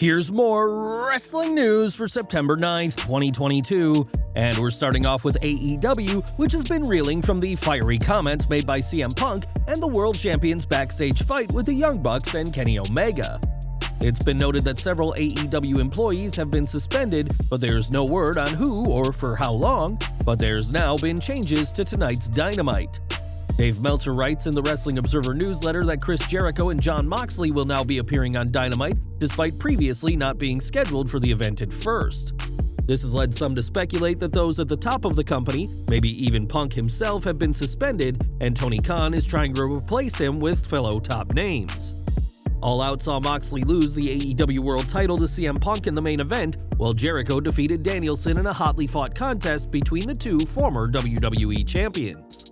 Here's more wrestling news for September 9th, 2022, and we're starting off with AEW, which has been reeling from the fiery comments made by CM Punk and the World Champion's backstage fight with the Young Bucks and Kenny Omega. It's been noted that several AEW employees have been suspended, but there's no word on who or for how long, but there's now been changes to tonight's Dynamite. Dave Meltzer writes in the Wrestling Observer newsletter that Chris Jericho and Jon Moxley will now be appearing on Dynamite, despite previously not being scheduled for the event at first. This has led some to speculate that those at the top of the company, maybe even Punk himself, have been suspended, and Tony Khan is trying to replace him with fellow top names. All Out saw Moxley lose the AEW World title to CM Punk in the main event, while Jericho defeated Danielson in a hotly fought contest between the two former WWE champions.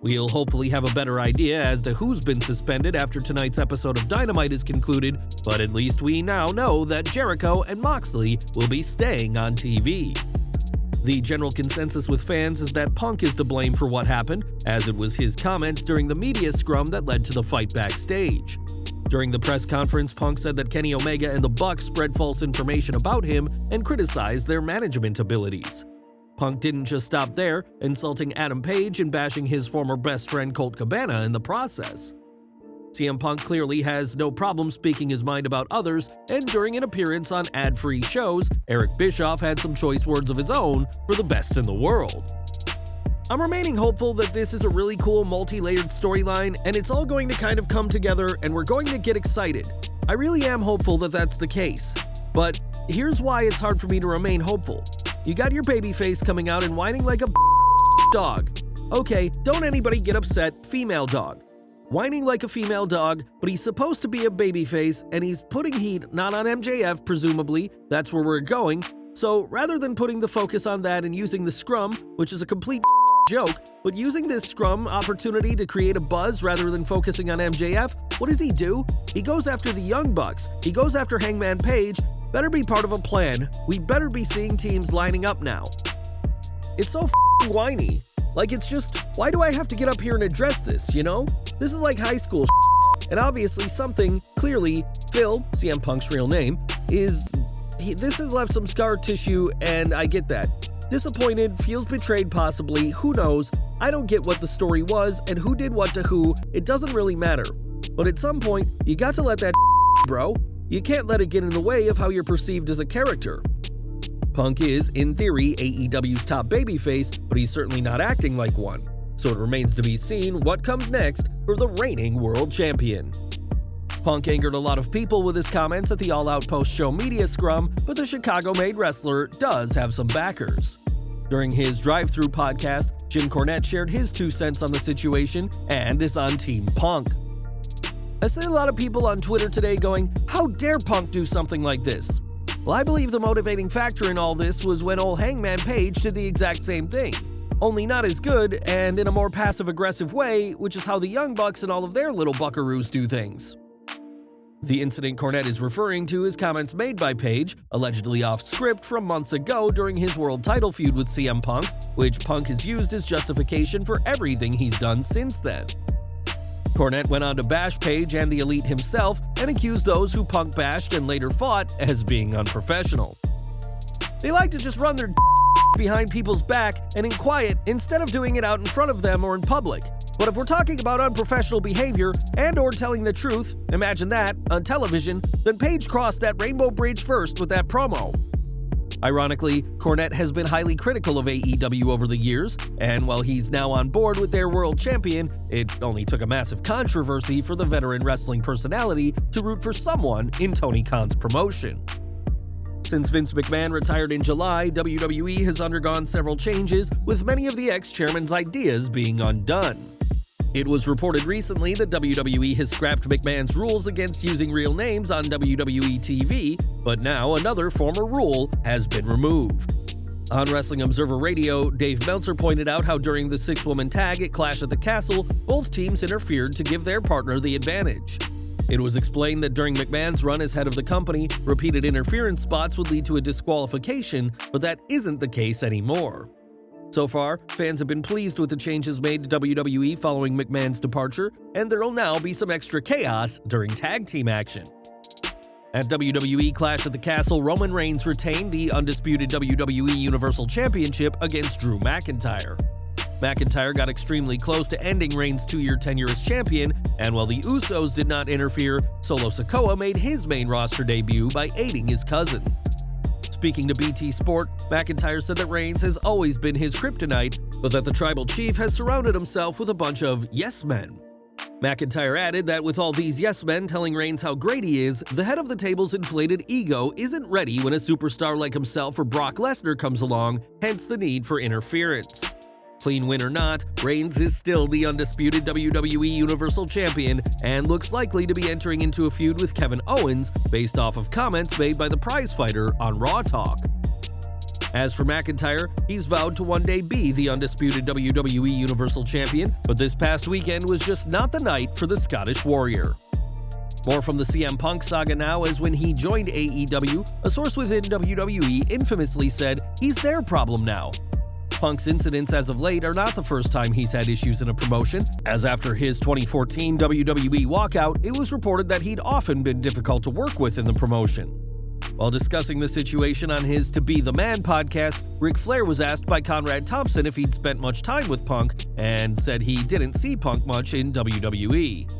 We'll hopefully have a better idea as to who's been suspended after tonight's episode of Dynamite is concluded, but at least we now know that Jericho and Moxley will be staying on TV. The general consensus with fans is that Punk is to blame for what happened, as it was his comments during the media scrum that led to the fight backstage. During the press conference, Punk said that Kenny Omega and the Bucks spread false information about him and criticized their management abilities. Punk didn't just stop there, insulting Adam Page and bashing his former best friend Colt Cabana in the process. CM Punk clearly has no problem speaking his mind about others, and during an appearance on ad-free shows, Eric Bischoff had some choice words of his own for the best in the world. I'm remaining hopeful that this is a really cool multi-layered storyline, and it's all going to kind of come together and we're going to get excited. I really am hopeful that that's the case. But here's why it's hard for me to remain hopeful. You got your babyface coming out and whining like a dog. Okay, don't anybody get upset, female dog. Whining like a female dog, but he's supposed to be a babyface, and he's putting heat not on MJF, presumably, that's where we're going. So rather than putting the focus on that and using the scrum, which is a complete joke, but using this scrum opportunity to create a buzz rather than focusing on MJF, what does he do? He goes after the Young Bucks, he goes after Hangman Page. Better be part of a plan. We better be seeing teams lining up now. It's so whiny. Like, it's just, why do I have to get up here and address this, you know? This is like high school and obviously something, clearly, Phil, CM Punk's real name, this has left some scar tissue, and I get that. Disappointed, feels betrayed possibly, who knows? I don't get what the story was and who did what to who, it doesn't really matter. But at some point, you got to let that bro. You can't let it get in the way of how you're perceived as a character. Punk is, in theory, AEW's top babyface, but he's certainly not acting like one. So it remains to be seen what comes next for the reigning world champion. Punk angered a lot of people with his comments at the All Out post-show media scrum, but the Chicago-made wrestler does have some backers. During his drive-thru podcast, Jim Cornette shared his 2 cents on the situation and is on Team Punk. I see a lot of people on Twitter today going, how dare Punk do something like this? Well, I believe the motivating factor in all this was when old Hangman Page did the exact same thing. Only not as good and in a more passive-aggressive way, which is how the Young Bucks and all of their little buckaroos do things. The incident Cornette is referring to is comments made by Page, allegedly off script from months ago during his world title feud with CM Punk, which Punk has used as justification for everything he's done since then. Cornette went on to bash Page and the Elite himself and accused those who Punk bashed and later fought as being unprofessional. They like to just run their behind people's back and in quiet instead of doing it out in front of them or in public. But if we're talking about unprofessional behavior and or telling the truth, imagine that, on television, then Page crossed that rainbow bridge first with that promo. Ironically, Cornette has been highly critical of AEW over the years, and while he's now on board with their world champion, it only took a massive controversy for the veteran wrestling personality to root for someone in Tony Khan's promotion. Since Vince McMahon retired in July, WWE has undergone several changes, with many of the ex-chairman's ideas being undone. It was reported recently that WWE has scrapped McMahon's rules against using real names on WWE TV, but now another former rule has been removed. On Wrestling Observer Radio, Dave Meltzer pointed out how during the 6-woman tag at Clash at the Castle, both teams interfered to give their partner the advantage. It was explained that during McMahon's run as head of the company, repeated interference spots would lead to a disqualification, but that isn't the case anymore. So far, fans have been pleased with the changes made to WWE following McMahon's departure, and there'll now be some extra chaos during tag team action. At WWE Clash at the Castle, Roman Reigns retained the undisputed WWE Universal Championship against Drew McIntyre. McIntyre got extremely close to ending Reigns' 2-year tenure as champion, and while the Usos did not interfere, Solo Sikoa made his main roster debut by aiding his cousin. Speaking to BT Sport, McIntyre said that Reigns has always been his kryptonite, but that the tribal chief has surrounded himself with a bunch of yes men. McIntyre added that with all these yes men telling Reigns how great he is, the head of the table's inflated ego isn't ready when a superstar like himself or Brock Lesnar comes along, hence the need for interference. Clean win or not, Reigns is still the undisputed WWE Universal Champion and looks likely to be entering into a feud with Kevin Owens based off of comments made by the prizefighter on Raw Talk. As for McIntyre, he's vowed to one day be the undisputed WWE Universal Champion, but this past weekend was just not the night for the Scottish Warrior. More from the CM Punk saga now, as when he joined AEW, a source within WWE infamously said he's their problem now. Punk's incidents as of late are not the first time he's had issues in a promotion, as after his 2014 WWE walkout, it was reported that he'd often been difficult to work with in the promotion. While discussing the situation on his To Be the Man podcast, Ric Flair was asked by Conrad Thompson if he'd spent much time with Punk, and said he didn't see Punk much in WWE.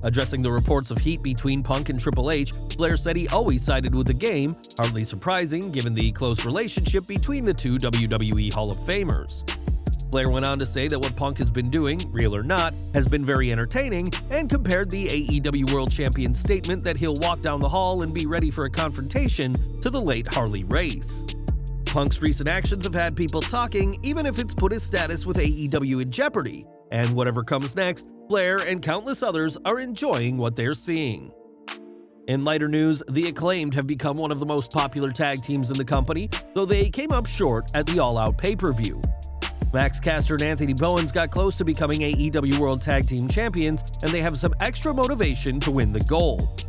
Addressing the reports of heat between Punk and Triple H, Flair said he always sided with the game, hardly surprising given the close relationship between the two WWE Hall of Famers. Flair went on to say that what Punk has been doing, real or not, has been very entertaining, and compared the AEW World Champion's statement that he'll walk down the hall and be ready for a confrontation to the late Harley Race. Punk's recent actions have had people talking, even if it's put his status with AEW in jeopardy, and whatever comes next, Flair and countless others are enjoying what they're seeing. In lighter news, the Acclaimed have become one of the most popular tag teams in the company, though they came up short at the All Out pay-per-view. Max Caster and Anthony Bowens got close to becoming AEW World Tag Team Champions, and they have some extra motivation to win the gold.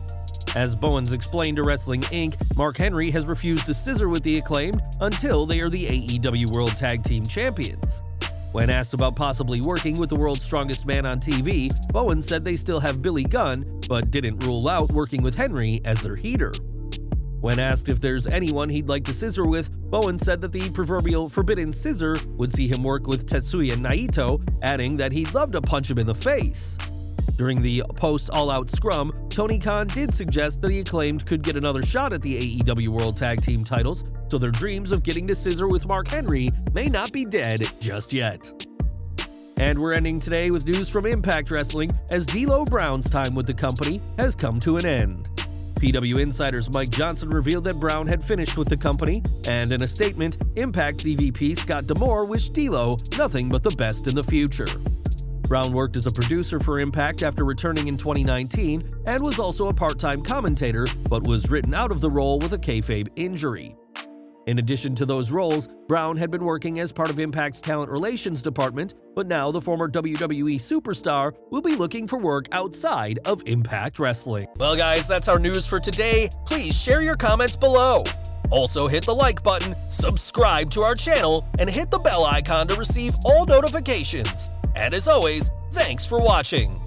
As Bowens explained to Wrestling Inc., Mark Henry has refused to scissor with the Acclaimed until they are the AEW World Tag Team Champions. When asked about possibly working with the world's strongest man on TV, Bowens said they still have Billy Gunn, but didn't rule out working with Henry as their heater. When asked if there's anyone he'd like to scissor with, Bowens said that the proverbial forbidden scissor would see him work with Tetsuya Naito, adding that he'd love to punch him in the face. During the post-all-out scrum, Tony Khan did suggest that the Acclaimed could get another shot at the AEW World Tag Team titles, so their dreams of getting to scissor with Mark Henry may not be dead just yet. And we're ending today with news from Impact Wrestling, as D'Lo Brown's time with the company has come to an end. PW Insider's Mike Johnson revealed that Brown had finished with the company, and in a statement, Impact's EVP Scott D'Amore wished D'Lo nothing but the best in the future. Brown worked as a producer for Impact after returning in 2019 and was also a part-time commentator, but was written out of the role with a kayfabe injury. In addition to those roles, Brown had been working as part of Impact's talent relations department, but now the former WWE superstar will be looking for work outside of Impact Wrestling. Well guys, that's our news for today. Please share your comments below. Also hit the like button, subscribe to our channel, and hit the bell icon to receive all notifications. And as always, thanks for watching.